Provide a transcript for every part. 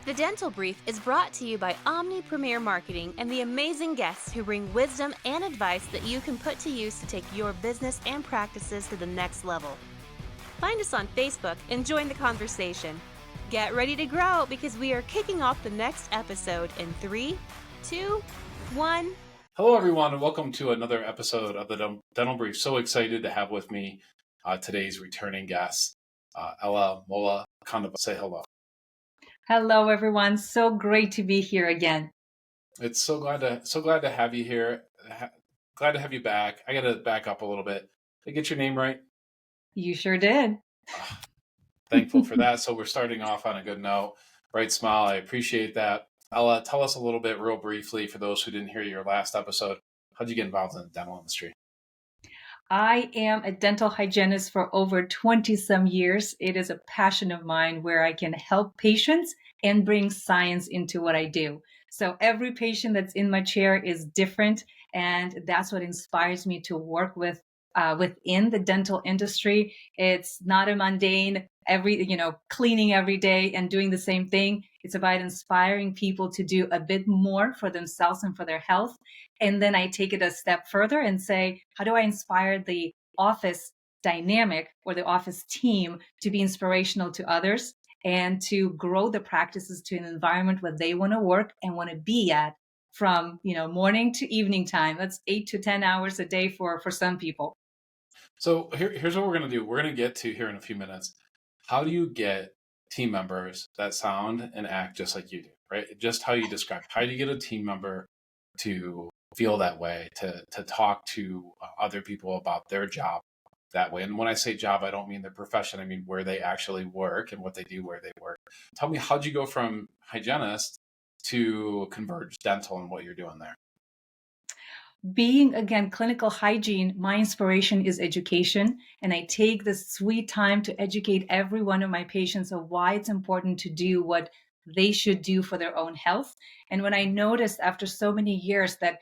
The Dental Brief is brought to you by Omni Premier Marketing and the amazing guests who bring wisdom and advice that you can put to use to take your business and practices to the next level. Find us on Facebook and join the conversation. Get ready to grow because we are kicking off the next episode in 3, 2, 1. Hello, everyone, and welcome to another episode of the Dental Brief. So excited to have with me today's returning guest, Ella Mullokandoa. Say hello. Hello, everyone. So great to be here again. It's so glad to have you here. Glad to have you back. I got to back up a little bit. Did I get your name right? You sure did. Thankful for that. So we're starting off on a good note. Bright smile. I appreciate that. Ella, tell us a little bit real briefly for those who didn't hear your last episode. How'd you get involved in the dental industry? I am a dental hygienist for over 20 some years. It is a passion of mine where I can help patients and bring science into what I do. So every patient that's in my chair is different, and that's what inspires me to work within the dental industry. It's not a mundane cleaning every day and doing the same thing. It's about inspiring people to do a bit more for themselves and for their health. And then I take it a step further and say, how do I inspire the office dynamic or the office team to be inspirational to others and to grow the practices to an environment where they want to work and want to be at from, morning to evening time. That's 8 to 10 hours a day for some people. So here's what we're going to do. We're going to get to here in a few minutes. How do you get team members that sound and act just like you do, right? Just how you described. How do you get a team member to feel that way, to talk to other people about their job that way? And when I say job, I don't mean their profession. I mean where they actually work and what they do where they work. Tell me, how'd you go from hygienist to Converge Dental and what you're doing there? Being, again, clinical hygiene, my inspiration is education. And I take this sweet time to educate every one of my patients of why it's important to do what they should do for their own health. And when I noticed after so many years that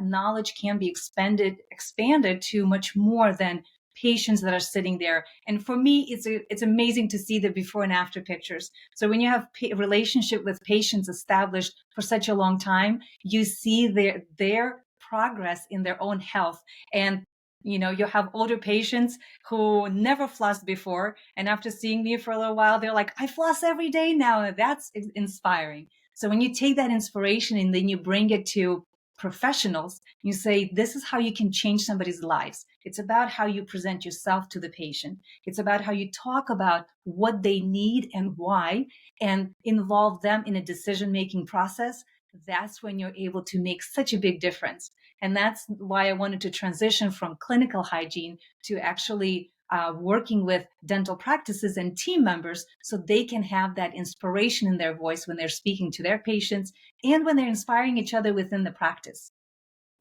knowledge can be expanded to much more than patients that are sitting there. And for me, it's amazing to see the before and after pictures. So when you have a relationship with patients established for such a long time, you see their progress in their own health. And you have older patients who never flossed before, and after seeing me for a little while, they're like, I floss every day now. And that's inspiring. So when you take that inspiration and then you bring it to professionals, you say, this is how you can change somebody's lives. It's about how you present yourself to the patient. It's about how you talk about what they need and why, and involve them in a decision-making process. That's when you're able to make such a big difference. And that's why I wanted to transition from clinical hygiene to actually working with dental practices and team members so they can have that inspiration in their voice when they're speaking to their patients and when they're inspiring each other within the practice.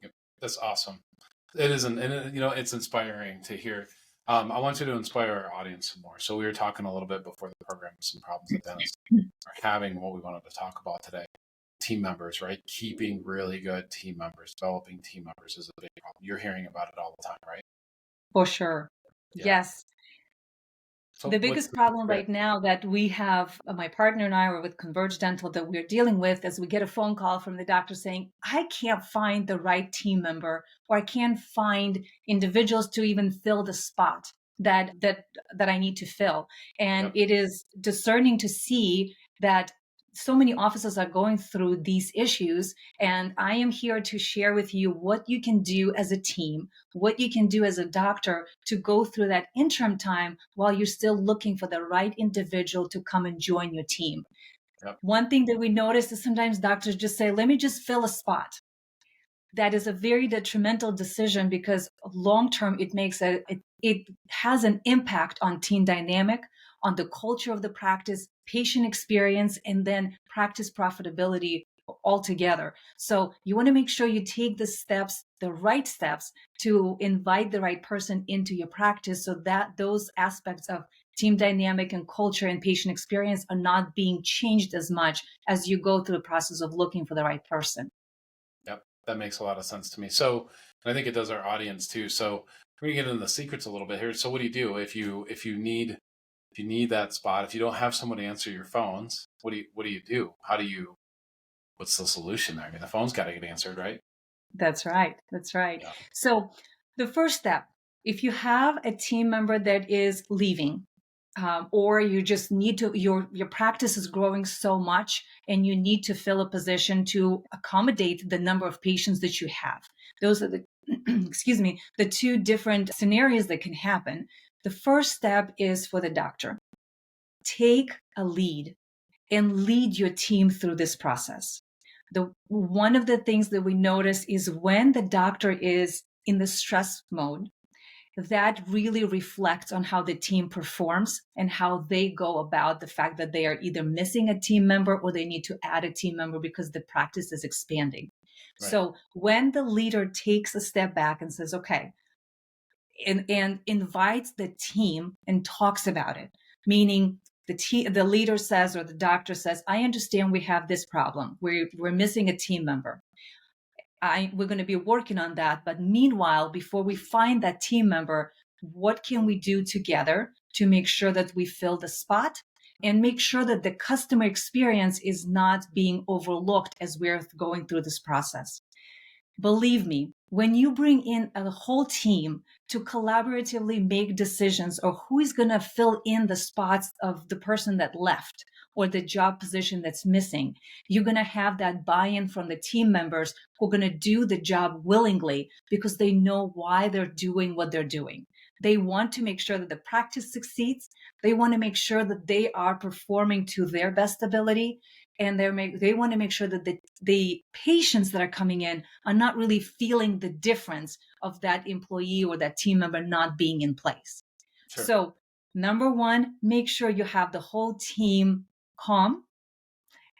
Yep, that's awesome. It isn't, and it's inspiring to hear. I want you to inspire our audience some more. So we were talking a little bit before the program, some problems that dentists are having. What we wanted to talk about today. Team members, right? Keeping really good team members, developing team members is a big problem. You're hearing about it all the time, right? For sure. Yeah. Yes. So the biggest problem right now that we have, my partner and I are with Converge Dental that we're dealing with, is we get a phone call from the doctor saying, I can't find the right team member, or I can't find individuals to even fill the spot that I need to fill. And It is discerning to see that so many offices are going through these issues, and I am here to share with you what you can do as a team, what you can do as a doctor to go through that interim time while you're still looking for the right individual to come and join your team. Yep. One thing that we notice is sometimes doctors just say, let me just fill a spot. That is a very detrimental decision because long-term it has an impact on team dynamic, on the culture of the practice, patient experience, and then practice profitability altogether. So you want to make sure you take the right steps to invite the right person into your practice so that those aspects of team dynamic and culture and patient experience are not being changed as much as you go through the process of looking for the right person. Yep, that makes a lot of sense to me. So, and I think it does our audience too. So we're going to get into the secrets a little bit here. So what do you do if you need if you need that spot, if you don't have someone to answer your phones, what do you do? What's the solution there? I mean, the phone's got to get answered, right? That's right. That's right. Yeah. So the first step, if you have a team member that is leaving, or you just need to, your practice is growing so much and you need to fill a position to accommodate the number of patients that you have. Those are the, excuse me, the two different scenarios that can happen. The first step is for the doctor. Take a lead and lead your team through this process. One of the things that we notice is when the doctor is in the stress mode, that really reflects on how the team performs and how they go about the fact that they are either missing a team member or they need to add a team member because the practice is expanding. Right. So when the leader takes a step back and says, okay, and invites the team and talks about it, meaning the leader says, or the doctor says, I understand we have this problem. We're missing a team member. We're going to be working on that. But meanwhile, before we find that team member, what can we do together to make sure that we fill the spot and make sure that the customer experience is not being overlooked as we're going through this process? Believe me, when you bring in a whole team to collaboratively make decisions or who is going to fill in the spots of the person that left or the job position that's missing, you're going to have that buy-in from the team members who are going to do the job willingly because they know why they're doing what they're doing. They want to make sure that the practice succeeds. They want to make sure that they are performing to their best ability. And they want to make sure that the patients that are coming in are not really feeling the difference of that employee or that team member not being in place. Sure. So number one, make sure you have the whole team calm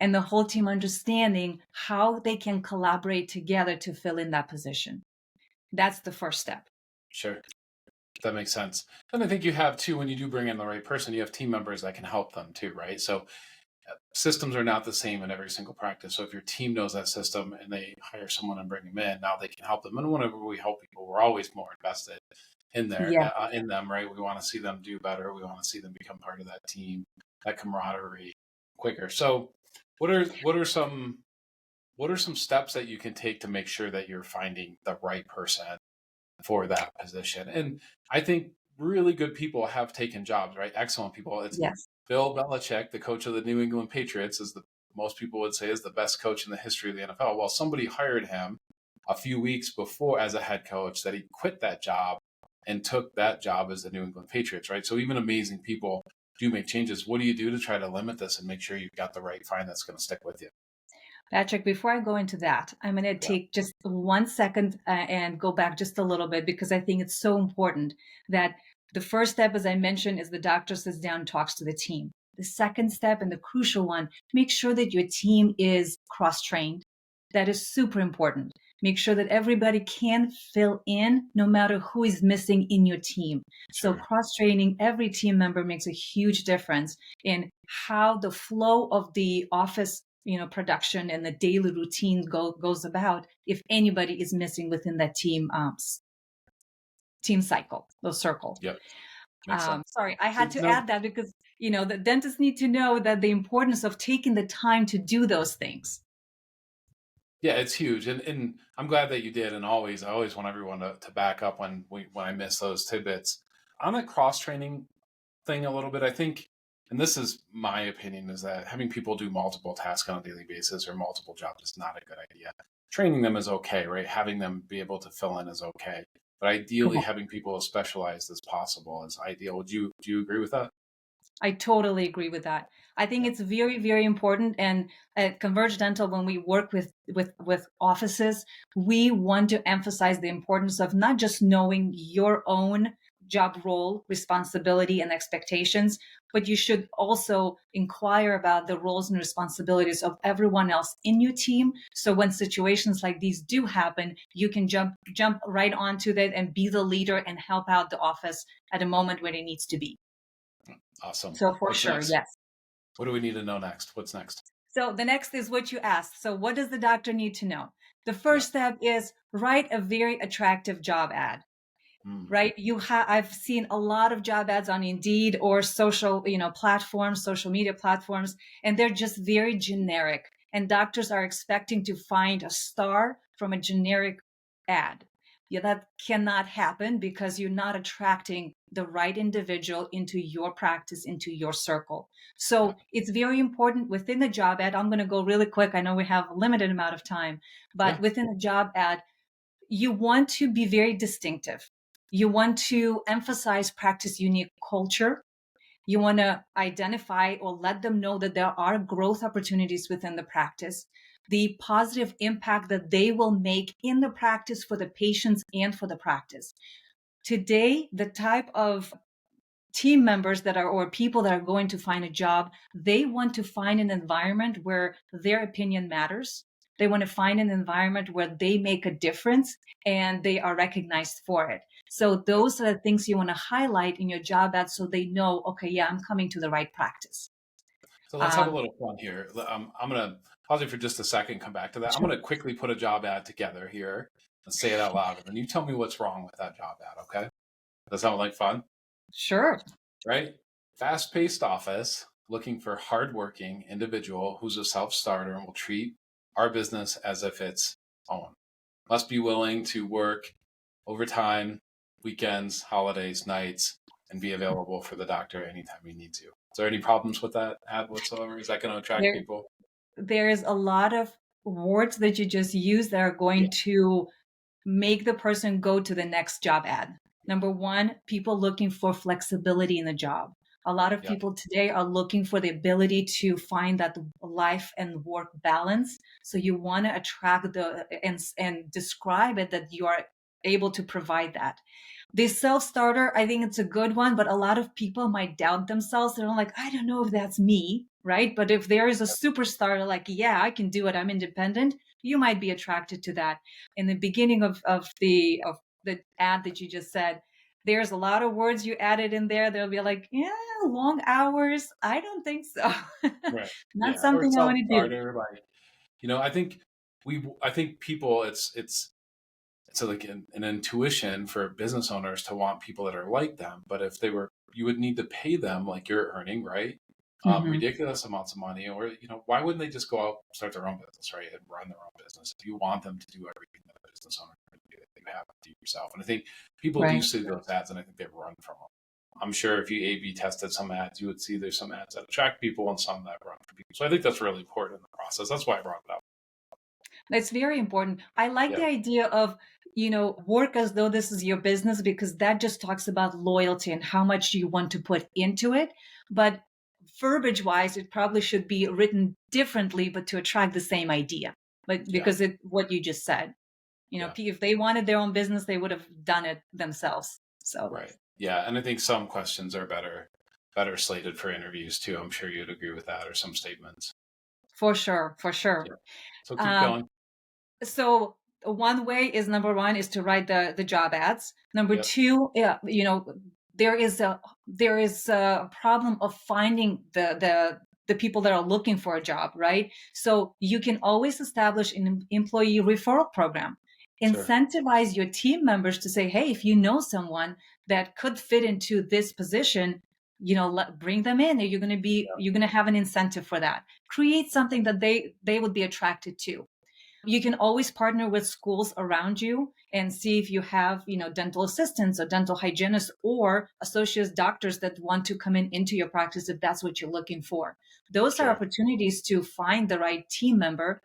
and the whole team understanding how they can collaborate together to fill in that position. That's the first step. Sure. That makes sense. And I think you have too, when you do bring in the right person, you have team members that can help them too, right? So systems are not the same in every single practice. So if your team knows that system and they hire someone and bring them in, now they can help them. And whenever we help people, we're always more invested in them, right? We want to see them do better. We want to see them become part of that team, that camaraderie quicker. So what are some steps that you can take to make sure that you're finding the right person for that position? And I think really good people have taken jobs, right? Excellent people. It's Yes. Bill Belichick, the coach of the New England Patriots, most people would say is the best coach in the history of the NFL. Well, somebody hired him a few weeks before as a head coach that he quit that job and took that job as the New England Patriots, right? So even amazing people do make changes. What do you do to try to limit this and make sure you've got the right find that's going to stick with you? Patrick, before I go into that, I'm going to take just 1 second and go back just a little bit because I think it's so important that the first step, as I mentioned, is the doctor sits down and talks to the team. The second step and the crucial one, make sure that your team is cross-trained. That is super important. Make sure that everybody can fill in no matter who is missing in your team. Sure. So cross-training every team member makes a huge difference in how the flow of the office production and the daily routine goes about if anybody is missing within that team cycle, the circle. Yep. Makes sense. Sorry, I had to add that because, the dentists need to know that the importance of taking the time to do those things. Yeah, it's huge. And I'm glad that you did. And I always want everyone to back up when I miss those tidbits. On the cross-training thing a little bit, I think, and this is my opinion, is that having people do multiple tasks on a daily basis or multiple jobs is not a good idea. Training them is okay, right? Having them be able to fill in is okay. But ideally, having people as specialized as possible is ideal. Do you agree with that? I totally agree with that. I think it's very, very important. And at Converge Dental, when we work with offices, we want to emphasize the importance of not just knowing your own job role, responsibility, and expectations, but you should also inquire about the roles and responsibilities of everyone else in your team. So when situations like these do happen, you can jump right onto that and be the leader and help out the office at a moment when it needs to be. Awesome. So for What's sure, next? yes. What do we need to know next? What's next? So the next is what you asked. So what does the doctor need to know? The first step is write a very attractive job ad. Mm, right? I've seen a lot of job ads on Indeed or social, platforms, social media platforms, and they're just very generic. And doctors are expecting to find a star from a generic ad. Yeah, that cannot happen because you're not attracting the right individual into your practice, into your circle. yeah. So it's very important within the job ad. I'm going to go really quick. I know we have a limited amount of time, but Yeah. within the job ad, you want to be very distinctive. You want to emphasize practice unique culture. You want to identify or let them know that there are growth opportunities within the practice, the positive impact that they will make in the practice for the patients and for the practice. Today, the type of team members that are or people that are going to find a job, they want to find an environment where their opinion matters. They want to find an environment where they make a difference and they are recognized for it. So those are the things you want to highlight in your job ad so they know, okay, yeah, I'm coming to the right practice. So let's have a Um, little fun here. I'm going to pause it for just a second, come back to that. I'm sure. going to quickly put a job ad together here and say it out loud. And then you tell me what's wrong with that job ad, okay? Does that sound like fun? Sure. Right? Fast paced office looking for hardworking individual who's a self starter and will treat our business as if it's own. Must be willing to work overtime, weekends, holidays, nights, and be available for the doctor anytime he needs you. Is there any problems with that ad whatsoever? Is that going to attract There, people? there is a lot of words that you just use that are Yeah, going to make the person go to the next job ad. Number one, people looking for flexibility in the job. A lot of yeah, people today are looking for the ability to find that life and work balance. So you want to attract and describe it that you are able to provide that. This self-starter, I think it's a good one, but a lot of people might doubt themselves. They're like, I don't know if that's me, right? But if there is a superstar, like, yeah, I can do it, I'm independent, you might be attracted to that. In the beginning of the ad that you just said, there's a lot of words you added in there. They'll be like, yeah, long hours. I don't think so. right. Not Yeah, or something I self want to do. starter. Like, I think I think people, it's like an intuition for business owners to want people that are like them. But if they were, you would need to pay them like you're earning, right? Hmm. Ridiculous amounts of money, or why wouldn't they just go out start their own business, right, and run their own business? If you want them to do everything that a business owner can do, you have to do yourself. And I think people do Right. see those ads, and I think they run from them. I'm sure if you A/B tested some ads, you would see there's some ads that attract people and some that run for people. So I think that's really important in the process. That's why I brought it up. That's very important. I like Yeah, the idea of, work as though this is your business because that just talks about loyalty and how much you want to put into it. But verbiage wise, it probably should be written differently, but to attract the same idea. But yeah, because what you just said, yeah. if they wanted their own business, they would have done it themselves. So Right. Yeah, and I think some questions are better slated for interviews too. I'm sure you'd agree with that, or some statements. for sure, for sure. Yeah. So keep Um, going. so one way is number one is to write the job ads. Number Yep. two, there is a problem of finding the people that are looking for a job, right? So you can always establish an employee referral program. Sure. Incentivize your team members to say, hey, if you know someone that could fit into this position, bring them in. Yeah. You're going to have an incentive for that. Create something that they would be attracted to. You can always partner with schools around you and see if you have, dental assistants or dental hygienists or associate doctors that want to come into your practice if that's what you're looking for. Those are Sure. opportunities to find the right team member.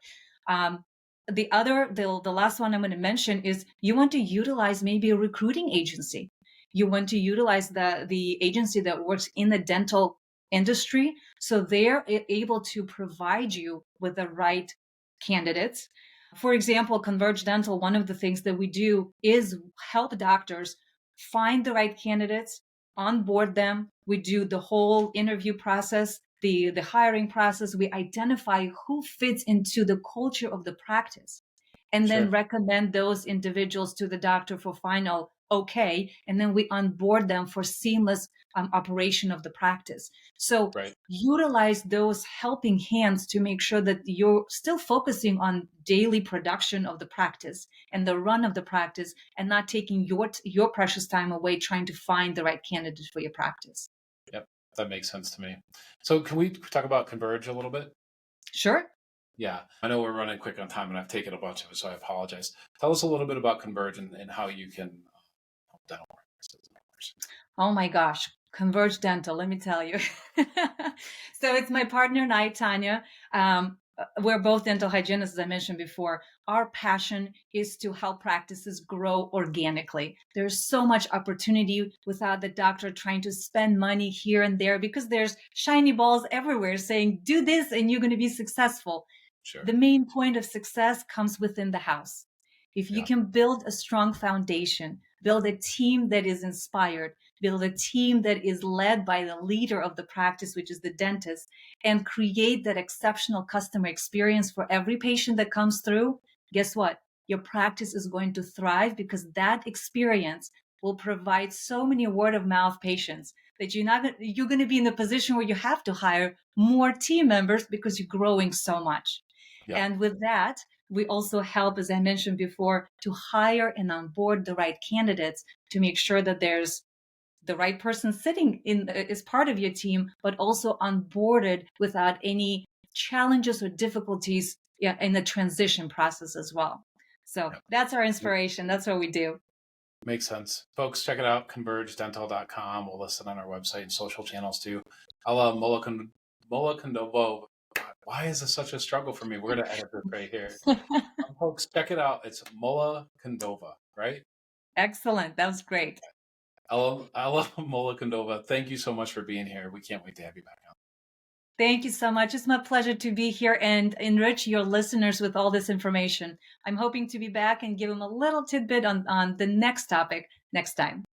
Um, the last one I'm going to mention is you want to utilize maybe a recruiting agency. You want to utilize the agency that works in the dental industry so they're able to provide you with the right candidates. For example, Converge Dental, one of the things that we do is help doctors find the right candidates, onboard them. We do the whole interview process, the hiring process. We identify who fits into the culture of the practice and then Sure. recommend those individuals to the doctor for final okay. And then we onboard them for seamless operation of the practice. So Right. utilize those helping hands to make sure that you're still focusing on daily production of the practice and the run of the practice, and not taking your precious time away trying to find the right candidate for your practice. Yep. That makes sense to me. So can we talk about Converge a little bit? Sure. Yeah. I know we're running quick on time and I've taken a bunch of it, so I apologize. Tell us a little bit about Converge and how you can help dental practices and others. Oh my gosh, Converge Dental, let me tell you. So it's my partner and I, Tanya. We're both dental hygienists, as I mentioned before. Our passion is to help practices grow organically. There's so much opportunity without the doctor trying to spend money here and there, because there's shiny balls everywhere saying, do this and you're going to be successful. Sure. The main point of success comes within the house. If you Yeah. can build a strong foundation, build a team that is inspired, build a team that is led by the leader of the practice, which is the dentist, and create that exceptional customer experience for every patient that comes through, guess what? Your practice is going to thrive, because that experience will provide so many word of mouth patients that you're going to be in the position where you have to hire more team members because you're growing so much. Yeah. And with that, we also help, as I mentioned before, to hire and onboard the right candidates to make sure that there's the right person sitting in as part of your team, but also onboarded without any challenges or difficulties in the transition process as well. So Yeah. that's our inspiration. That's what we do. Makes sense. Folks, check it out, convergedental.com. We'll list it on our website and social channels too. Ella Mullokandoa. Why is this such a struggle for me? We're going to edit this right here. Folks, check it out. It's Mullokandova, right? Excellent. That was great. Ella Mullokandoa, thank you so much for being here. We can't wait to have you back on. Thank you so much. It's my pleasure to be here and enrich your listeners with all this information. I'm hoping to be back and give them a little tidbit on the next topic next time.